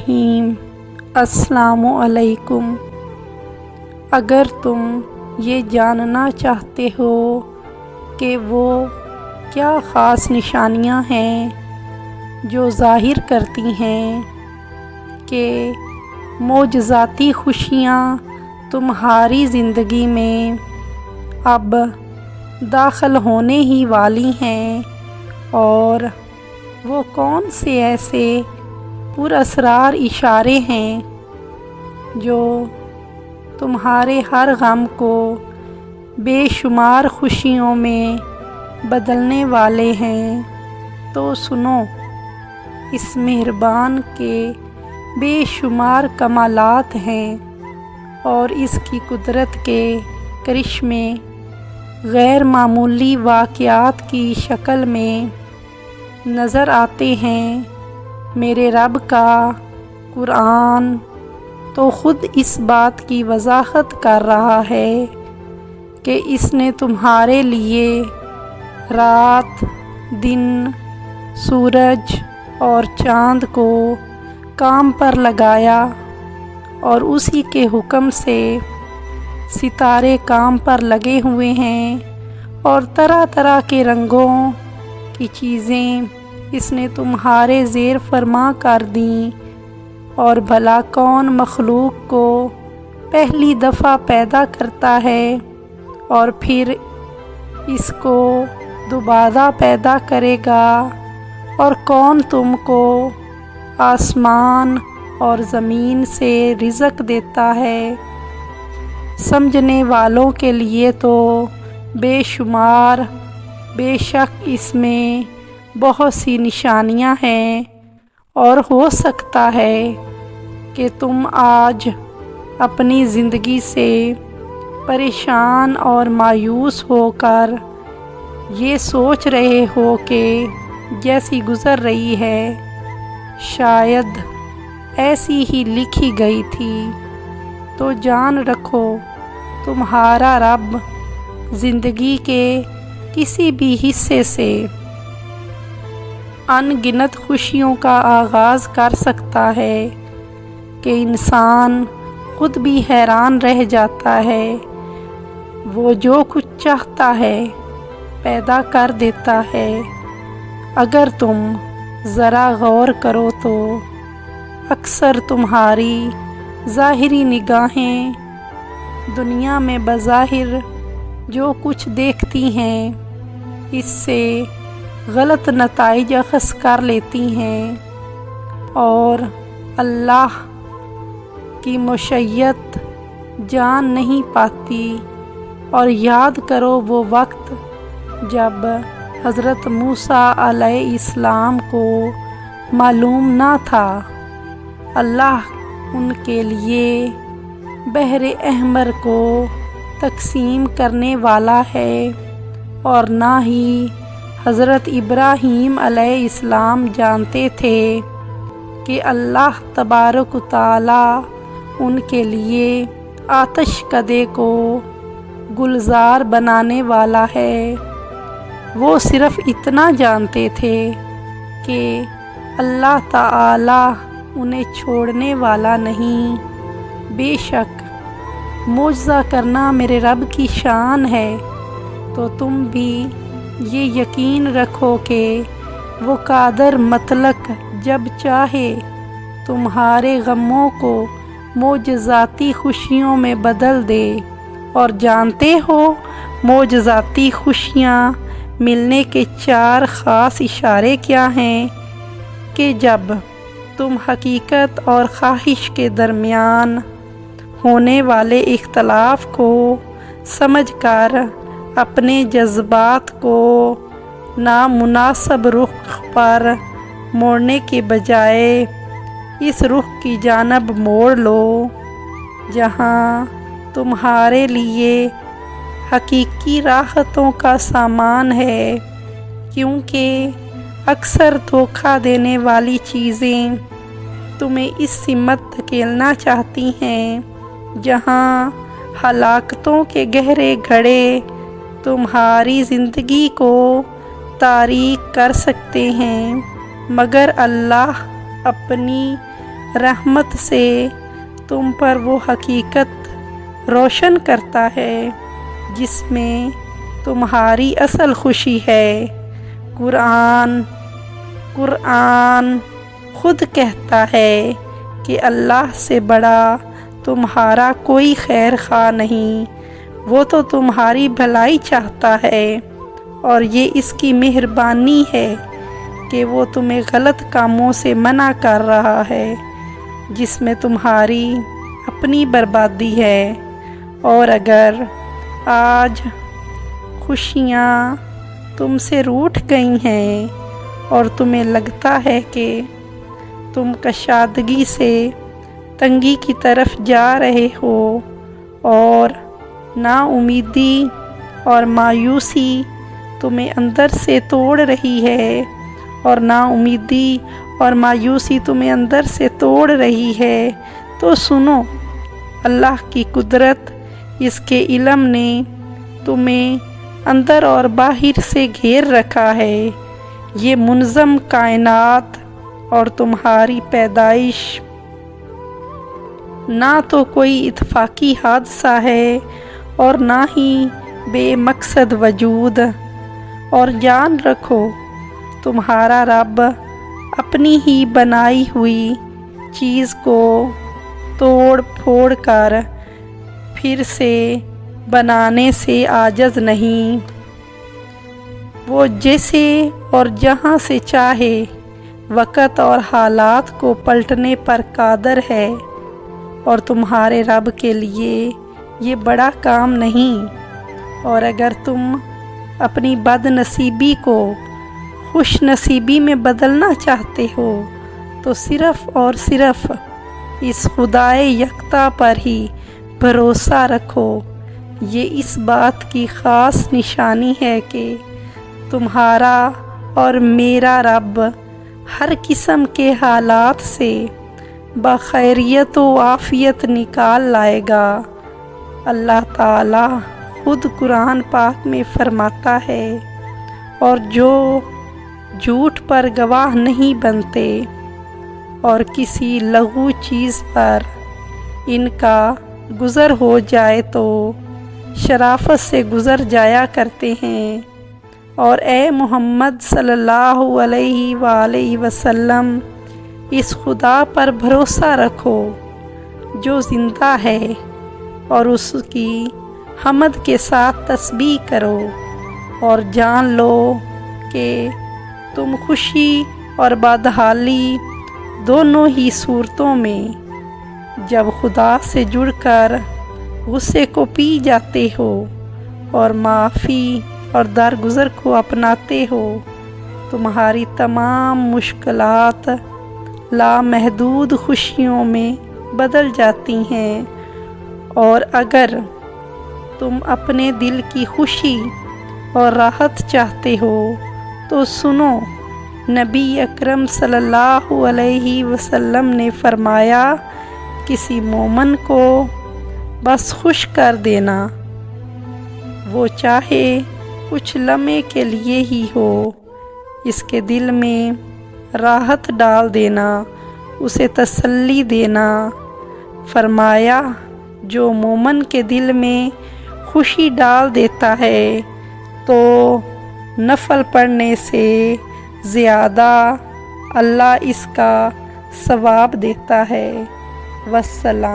الرحیم۔ السلام علیکم۔ اگر تم یہ جاننا چاہتے ہو کہ وہ کیا خاص نشانیاں ہیں جو ظاہر کرتی ہیں کہ معجزاتی خوشیاں تمہاری زندگی میں اب داخل ہونے ہی والی ہیں، اور وہ کون سے ایسے پراسرار اشارے ہیں جو تمہارے ہر غم کو بے شمار خوشیوں میں بدلنے والے ہیں، تو سنو۔ اس مہربان کے بے شمار کمالات ہیں اور اس کی قدرت کے کرشمے غیر معمولی واقعات کی شکل میں نظر آتے ہیں۔ میرے رب کا قرآن تو خود اس بات کی وضاحت کر رہا ہے کہ اس نے تمہارے لیے رات، دن، سورج اور چاند کو کام پر لگایا، اور اسی کے حکم سے ستارے کام پر لگے ہوئے ہیں، اور طرح طرح کے رنگوں کی چیزیں اس نے تمہارے زیر فرما کر دیں، اور بھلا کون مخلوق کو پہلی دفعہ پیدا کرتا ہے اور پھر اس کو دوبارہ پیدا کرے گا، اور کون تم کو آسمان اور زمین سے رزق دیتا ہے۔ سمجھنے والوں کے لیے تو بے شمار، بے شک اس میں بہت سی نشانیاں ہیں، اور ہو سکتا ہے کہ تم آج اپنی زندگی سے پریشان اور مایوس ہو کر یہ سوچ رہے ہو کہ جیسی گزر رہی ہے شاید ایسی ہی لکھی گئی تھی، تو جان رکھو تمہارا رب زندگی کے کسی بھی حصے سے ان گنت خوشیوں کا آغاز کر سکتا ہے کہ انسان خود بھی حیران رہ جاتا ہے۔ وہ جو کچھ چاہتا ہے پیدا کر دیتا ہے۔ اگر تم ذرا غور کرو تو اکثر تمہاری ظاہری نگاہیں دنیا میں بظاہر جو کچھ دیکھتی ہیں اس سے غلط نتائج اخذ کر لیتی ہیں، اور اللہ کی مشیت جان نہیں پاتی۔ اور یاد کرو وہ وقت جب حضرت موسیٰ علیہ السلام کو معلوم نہ تھا اللہ ان کے لیے بحر احمر کو تقسیم کرنے والا ہے، اور نہ ہی حضرت ابراہیم علیہ السلام جانتے تھے کہ اللہ تبارک و تعالیٰ ان کے لیے آتش کدے کو گلزار بنانے والا ہے۔ وہ صرف اتنا جانتے تھے کہ اللہ تعالیٰ انہیں چھوڑنے والا نہیں۔ بے شک معجزہ کرنا میرے رب کی شان ہے، تو تم بھی یہ یقین رکھو کہ وہ قادر مطلق جب چاہے تمہارے غموں کو معجزاتی خوشیوں میں بدل دے۔ اور جانتے ہو معجزاتی خوشیاں ملنے کے 4 خاص اشارے کیا ہیں؟ کہ جب تم حقیقت اور خواہش کے درمیان ہونے والے اختلاف کو سمجھ کر اپنے جذبات کو نامناسب رخ پر موڑنے کے بجائے اس رخ کی جانب موڑ لو جہاں تمہارے لیے حقیقی راحتوں کا سامان ہے، کیونکہ اکثر دھوکہ دینے والی چیزیں تمہیں اس سمت دھکیلنا چاہتی ہیں جہاں ہلاکتوں کے گہرے گڑھے تمہاری زندگی کو تاریک کر سکتے ہیں، مگر اللہ اپنی رحمت سے تم پر وہ حقیقت روشن کرتا ہے جس میں تمہاری اصل خوشی ہے۔ قرآن خود کہتا ہے کہ اللہ سے بڑا تمہارا کوئی خیر خواہ نہیں، وہ تو تمہاری بھلائی چاہتا ہے، اور یہ اس کی مہربانی ہے کہ وہ تمہیں غلط کاموں سے منع کر رہا ہے جس میں تمہاری اپنی بربادی ہے۔ اور اگر آج خوشیاں تم سے روٹھ گئی ہیں اور تمہیں لگتا ہے کہ تم کشادگی سے تنگی کی طرف جا رہے ہو، اور نا امیدی اور مایوسی تمہیں اندر سے توڑ رہی ہے، تو سنو، اللہ کی قدرت، اس کے علم نے تمہیں اندر اور باہر سے گھیر رکھا ہے۔ یہ منظم کائنات اور تمہاری پیدائش نہ تو کوئی اتفاقی حادثہ ہے اور نہ ہی بے مقصد وجود۔ اور جان رکھو، تمہارا رب اپنی ہی بنائی ہوئی چیز کو توڑ پھوڑ کر پھر سے بنانے سے عاجز نہیں۔ وہ جیسے اور جہاں سے چاہے وقت اور حالات کو پلٹنے پر قادر ہے، اور تمہارے رب کے لیے یہ بڑا کام نہیں۔ اور اگر تم اپنی بد نصیبی کو خوش نصیبی میں بدلنا چاہتے ہو تو صرف اور صرف اس خدائے یکتا پر ہی بھروسہ رکھو۔ یہ اس بات کی خاص نشانی ہے کہ تمہارا اور میرا رب ہر قسم کے حالات سے بخیریت و عافیت نکال لائے گا۔ اللہ تعالیٰ خود قرآن پاک میں فرماتا ہے، اور جو جھوٹ پر گواہ نہیں بنتے اور کسی لغو چیز پر ان کا گزر ہو جائے تو شرافت سے گزر جایا کرتے ہیں۔ اور اے محمد صلی اللہ علیہ وآلہ وسلم، اس خدا پر بھروسہ رکھو جو زندہ ہے، اور اس کی حمد کے ساتھ تسبیح کرو، اور جان لو کہ تم خوشی اور بدحالی دونوں ہی صورتوں میں جب خدا سے جڑ کر غصے کو پی جاتے ہو اور معافی اور درگزر کو اپناتے ہو، تمہاری تمام مشکلات لامحدود خوشیوں میں بدل جاتی ہیں۔ اور اگر تم اپنے دل کی خوشی اور راحت چاہتے ہو تو سنو، نبی اکرم صلی اللہ علیہ وسلم نے فرمایا، کسی مومن کو بس خوش کر دینا، وہ چاہے کچھ لمحے کے لیے ہی ہو، اس کے دل میں راحت ڈال دینا، اسے تسلی دینا۔ فرمایا، جو مومن کے دل میں خوشی ڈال دیتا ہے تو نفل پڑھنے سے زیادہ اللہ اس کا ثواب دیتا ہے۔ والسلام۔